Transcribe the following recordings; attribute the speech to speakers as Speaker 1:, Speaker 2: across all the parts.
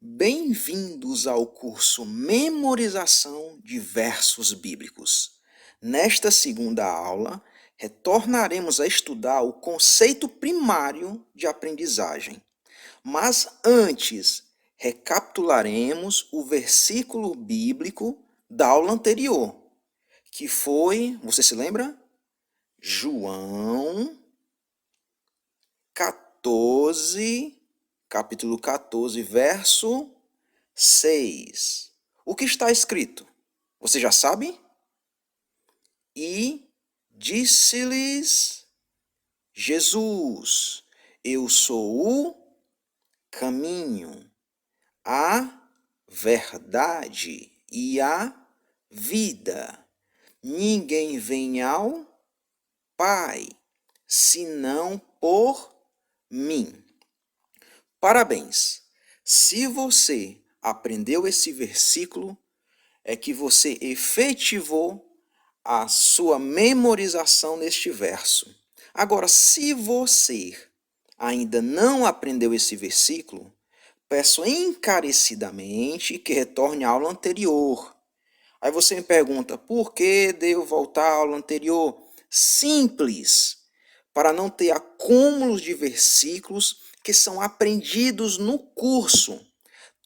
Speaker 1: Bem-vindos ao curso Memorização de Versos Bíblicos. Nesta segunda aula, retornaremos a estudar o conceito primário de aprendizagem. Mas antes, recapitularemos o versículo bíblico da aula anterior, que foi, você se lembra? João 14, capítulo 14, verso 6. O que está escrito? Você já sabe? E disse-lhes Jesus: Eu sou o caminho, a verdade e a vida. Ninguém vem ao Pai senão por mim. Parabéns! Se você aprendeu esse versículo, é que você efetivou a sua memorização neste verso. Agora, se você ainda não aprendeu esse versículo, peço encarecidamente que retorne à aula anterior. Aí você me pergunta, por que devo voltar à aula anterior? Simples, para não ter acúmulos de versículos que são aprendidos no curso.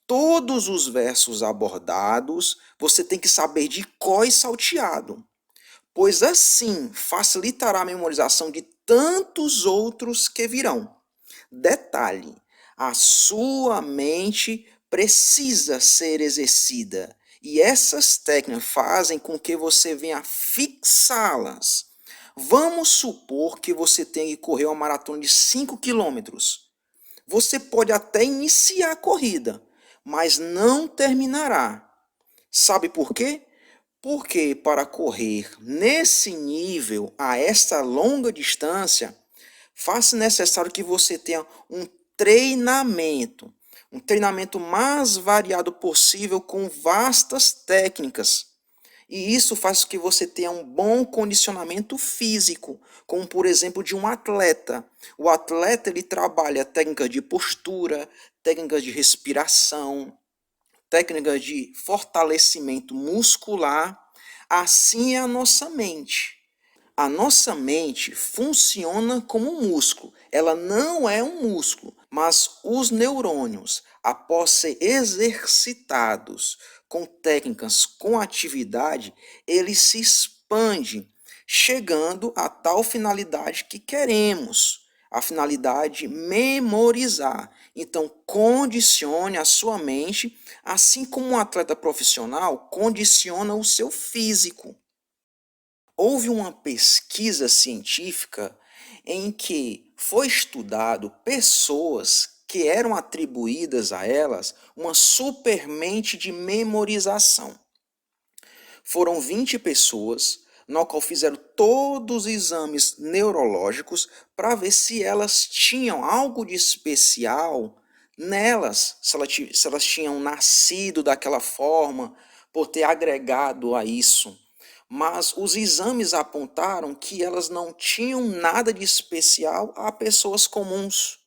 Speaker 1: Todos os versos abordados você tem que saber de cor e salteado, pois assim facilitará a memorização de tantos outros que virão. Detalhe: a sua mente precisa ser exercida e essas técnicas fazem com que você venha fixá-las. Vamos supor que você tenha que correr uma maratona de 5 quilômetros. Você pode até iniciar a corrida, mas não terminará. Sabe por quê? Porque para correr nesse nível, a esta longa distância, faz necessário que você tenha treinamento, um treinamento mais variado possível com vastas técnicas. E isso faz com que você tenha um bom condicionamento físico, como por exemplo de um atleta. O atleta ele trabalha técnicas de postura, técnicas de respiração, técnicas de fortalecimento muscular. Assim é a nossa mente. A nossa mente funciona como um músculo. Ela não é um músculo, mas os neurônios, após ser exercitados com técnicas, com atividade, eles se expandem, chegando a tal finalidade que queremos, a finalidade memorizar. Então, condicione a sua mente, assim como um atleta profissional condiciona o seu físico. Houve uma pesquisa científica em que foi estudado pessoas que eram atribuídas a elas uma supermente de memorização. Foram 20 pessoas, no qual fizeram todos os exames neurológicos para ver se elas tinham algo de especial nelas, se elas tinham nascido daquela forma, por ter agregado a isso. Mas os exames apontaram que elas não tinham nada de especial a pessoas comuns.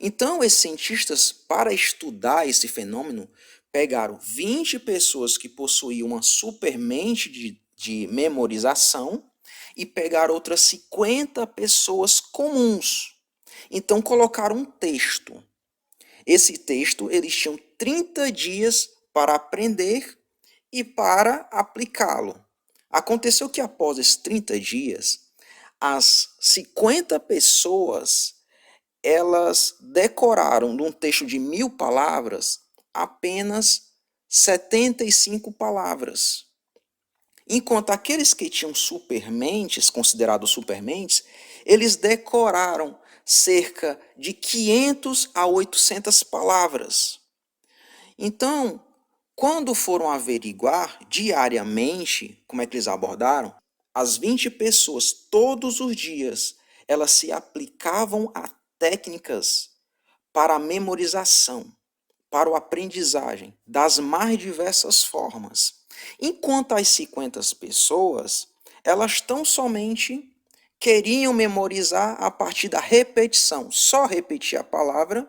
Speaker 1: Então, esses cientistas, para estudar esse fenômeno, pegaram 20 pessoas que possuíam uma supermente de memorização e pegaram outras 50 pessoas comuns. Então, colocaram um texto. Esse texto, eles tinham 30 dias para aprender e para aplicá-lo. Aconteceu que após esses 30 dias, as 50 pessoas elas decoraram de um texto de 1000 palavras apenas 75 palavras. Enquanto aqueles que tinham supermentes, considerados supermentes, eles decoraram cerca de 500 a 800 palavras. Então, quando foram averiguar diariamente como é que eles abordaram, as 20 pessoas, todos os dias, elas se aplicavam a técnicas para a memorização, para a aprendizagem, das mais diversas formas. Enquanto as 50 pessoas, elas tão somente queriam memorizar a partir da repetição, só repetir a palavra,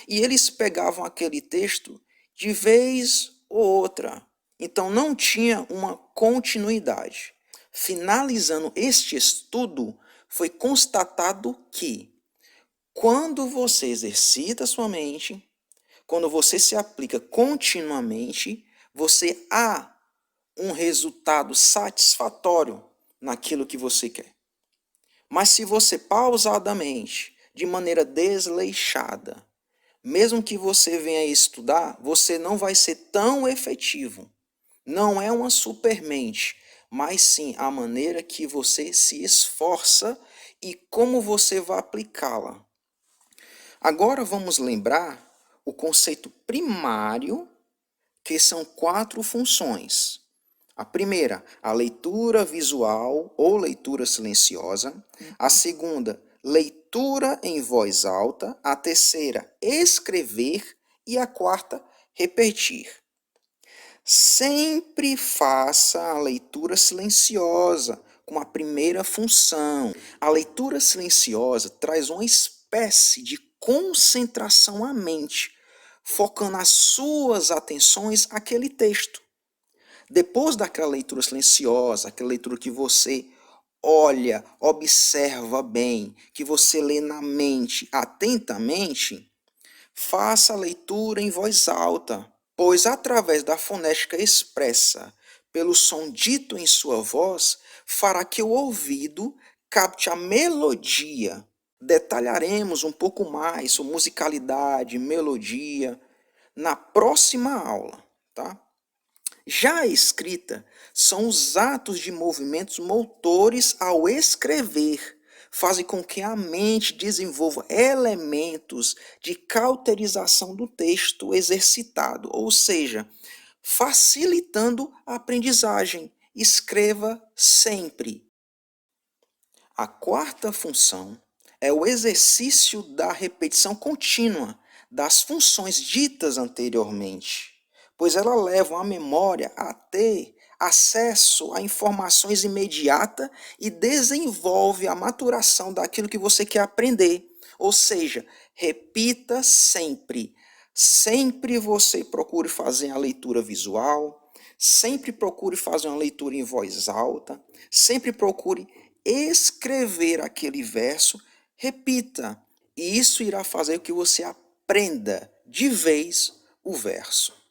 Speaker 1: e eles pegavam aquele texto de vez ou outra. Então não tinha uma continuidade. Finalizando este estudo, foi constatado que quando você exercita sua mente, quando você se aplica continuamente, você há um resultado satisfatório naquilo que você quer. Mas se você pausadamente, de maneira desleixada, mesmo que você venha estudar, você não vai ser tão efetivo. Não é uma supermente, mas sim a maneira que você se esforça e como você vai aplicá-la. Agora vamos lembrar o conceito primário, que são 4 funções. A primeira, a leitura visual ou leitura silenciosa. A segunda, leitura em voz alta. A terceira, escrever. E a quarta, repetir. Sempre faça a leitura silenciosa como a primeira função. A leitura silenciosa traz uma espécie de concentração à mente, focando as suas atenções àquele texto. Depois daquela leitura silenciosa, aquela leitura que você olha, observa bem, que você lê na mente atentamente, faça a leitura em voz alta, pois através da fonética expressa pelo som dito em sua voz, fará que o ouvido capte a melodia. Detalharemos um pouco mais sobre musicalidade, melodia na próxima aula, tá? Já a escrita são os atos de movimentos motores ao escrever, fazem com que a mente desenvolva elementos de cauterização do texto exercitado, ou seja, facilitando a aprendizagem. Escreva sempre. A quarta função é o exercício da repetição contínua das funções ditas anteriormente, pois ela leva a memória a ter acesso a informações imediatas e desenvolve a maturação daquilo que você quer aprender. Ou seja, repita sempre. Sempre você procure fazer a leitura visual, sempre procure fazer uma leitura em voz alta, sempre procure escrever aquele verso, repita. E isso irá fazer com que você aprenda de vez o verso.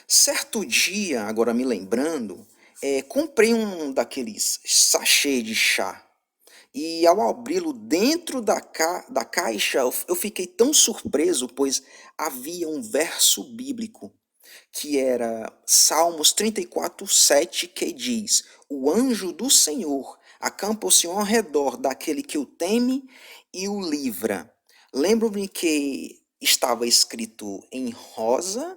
Speaker 1: Certo dia, agora me lembrando, comprei um daqueles sachê de chá. E ao abri-lo dentro da caixa, eu fiquei tão surpreso, pois havia um verso bíblico, que era Salmos 34:7, que diz: O anjo do Senhor acampa-se ao redor daquele que o teme e o livra. Lembro-me que estava escrito em rosa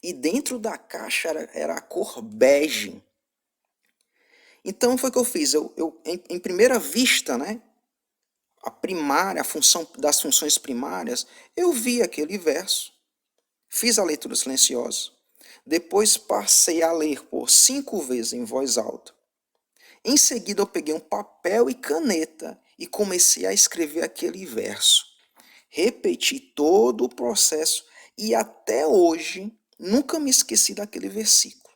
Speaker 1: e dentro da caixa era a cor bege. Então foi o que eu fiz. Em primeira vista, né, a primária, a função das funções primárias, eu vi aquele verso, fiz a leitura silenciosa. Depois passei a ler por 5 vezes em voz alta. Em seguida eu peguei um papel e caneta e comecei a escrever aquele verso. Repeti todo o processo e até hoje nunca me esqueci daquele versículo.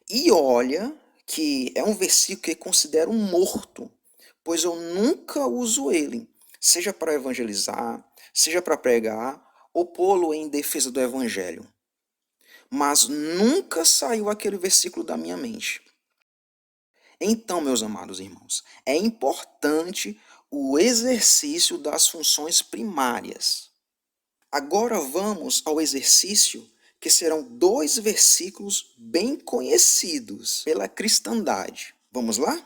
Speaker 1: E olha que é um versículo que eu considero morto, pois eu nunca uso ele, seja para evangelizar, seja para pregar ou pô-lo em defesa do evangelho. Mas nunca saiu aquele versículo da minha mente. Então, meus amados irmãos, é importante o exercício das funções primárias. Agora vamos ao exercício, que serão 2 versículos bem conhecidos pela cristandade. Vamos lá?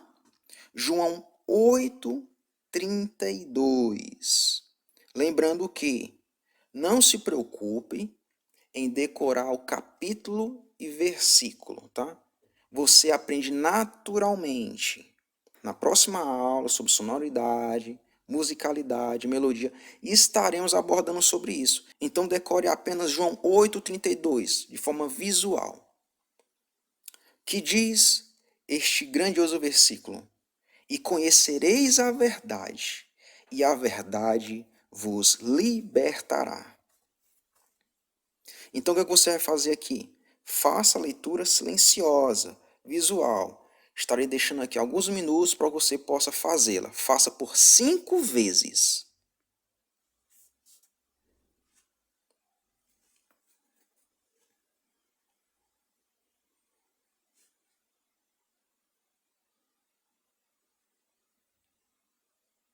Speaker 1: João 8:32. Lembrando que não se preocupe em decorar o capítulo e versículo, tá? Você aprende naturalmente. Na próxima aula sobre sonoridade, musicalidade, melodia, estaremos abordando sobre isso. Então decore apenas João 8:32 de forma visual. Que diz este grandioso versículo: E conhecereis a verdade, e a verdade vos libertará. Então, o que você vai fazer aqui? Faça a leitura silenciosa, visual. Estarei deixando aqui alguns minutos para que você possa fazê-la. Faça por 5 vezes.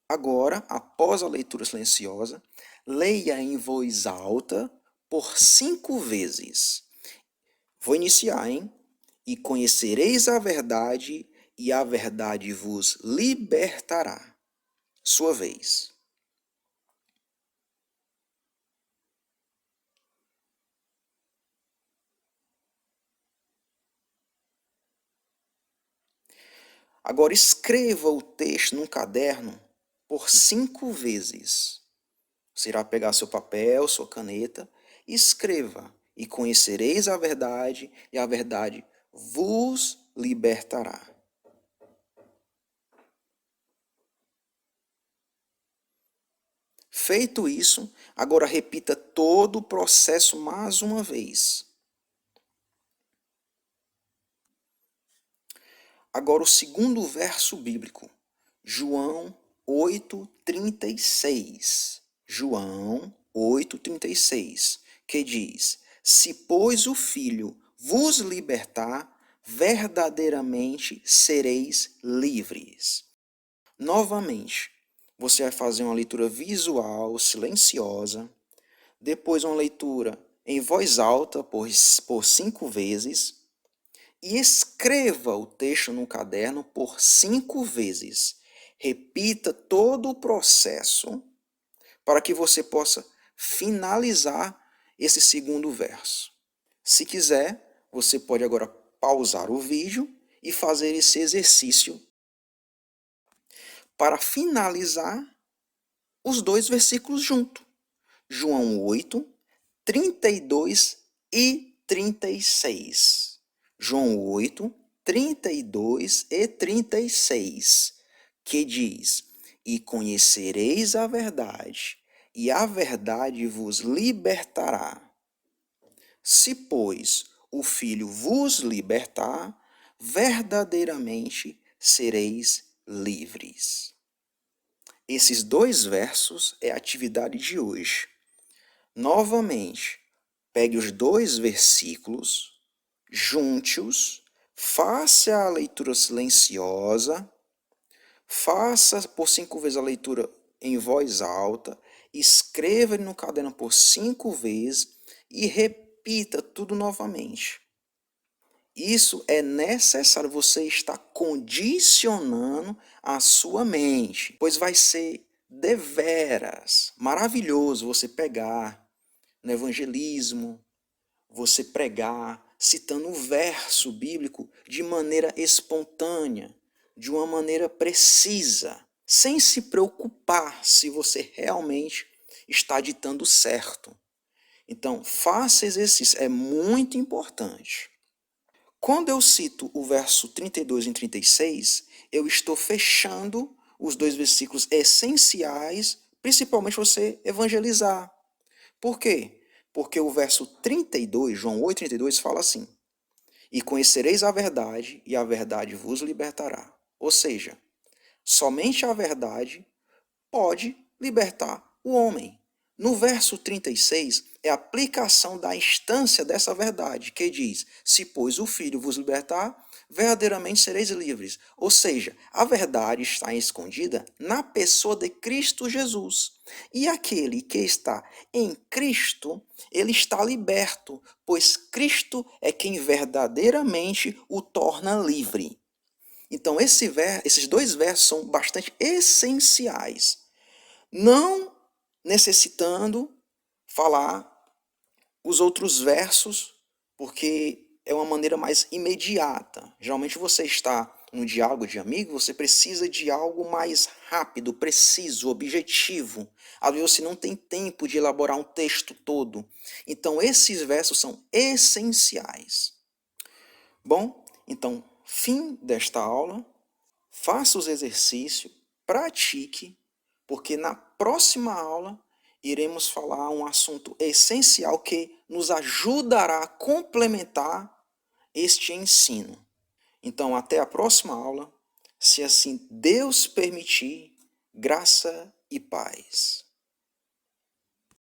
Speaker 1: Agora, após a leitura silenciosa, leia em voz alta por 5 vezes. Vou iniciar, hein? E conhecereis a verdade, e a verdade vos libertará. Sua vez. Agora escreva o texto num caderno por 5 vezes. Você irá pegar seu papel, sua caneta, e escreva. E conhecereis a verdade, e a verdade vos libertará. Feito isso, agora repita todo o processo mais uma vez. Agora o segundo verso bíblico, João 8:36. João 8:36, que diz: Se, pois, o Filho vos libertar, verdadeiramente sereis livres. Novamente, você vai fazer uma leitura visual, silenciosa, depois uma leitura em voz alta por 5 vezes, e escreva o texto no caderno por 5 vezes. Repita todo o processo para que você possa finalizar esse segundo verso. Se quiser, você pode agora pausar o vídeo e fazer esse exercício para finalizar os 2 versículos juntos. João 8, 32 e 36. João 8, 32 e 36, que diz: E conhecereis a verdade, e a verdade vos libertará. Se, pois, o Filho vos libertar, verdadeiramente sereis livres. Esses 2 versos é a atividade de hoje. Novamente, pegue os 2 versículos, junte-os, faça a leitura silenciosa, faça por 5 vezes a leitura em voz alta, escreva no caderno por 5 vezes e repita tudo novamente. Isso é necessário, você está condicionando a sua mente, pois vai ser deveras maravilhoso você pegar no evangelismo, você pregar citando o verso bíblico de maneira espontânea, de uma maneira precisa, sem se preocupar se você realmente está ditando certo. Então, faça exercício, é muito importante. Quando eu cito o verso 32 e 36, eu estou fechando os 2 versículos essenciais, principalmente você evangelizar. Por quê? Porque o verso 32, João 8:32, fala assim: E conhecereis a verdade, e a verdade vos libertará. Ou seja, somente a verdade pode libertar o homem. No verso 36 é a aplicação da instância dessa verdade, que diz: Se, pois, o Filho vos libertar, verdadeiramente sereis livres. Ou seja, a verdade está escondida na pessoa de Cristo Jesus. E aquele que está em Cristo, ele está liberto, pois Cristo é quem verdadeiramente o torna livre. Então, esses 2 versos são bastante essenciais, não necessitando falar os outros versos, porque é uma maneira mais imediata. Geralmente você está num diálogo de amigo, você precisa de algo mais rápido, preciso, objetivo. Às vezes você não tem tempo de elaborar um texto todo. Então esses versos são essenciais. Bom, então, fim desta aula. Faça os exercícios, pratique, porque na próxima aula iremos falar um assunto essencial que nos ajudará a complementar este ensino. Então, até a próxima aula, se assim Deus permitir, graça e paz.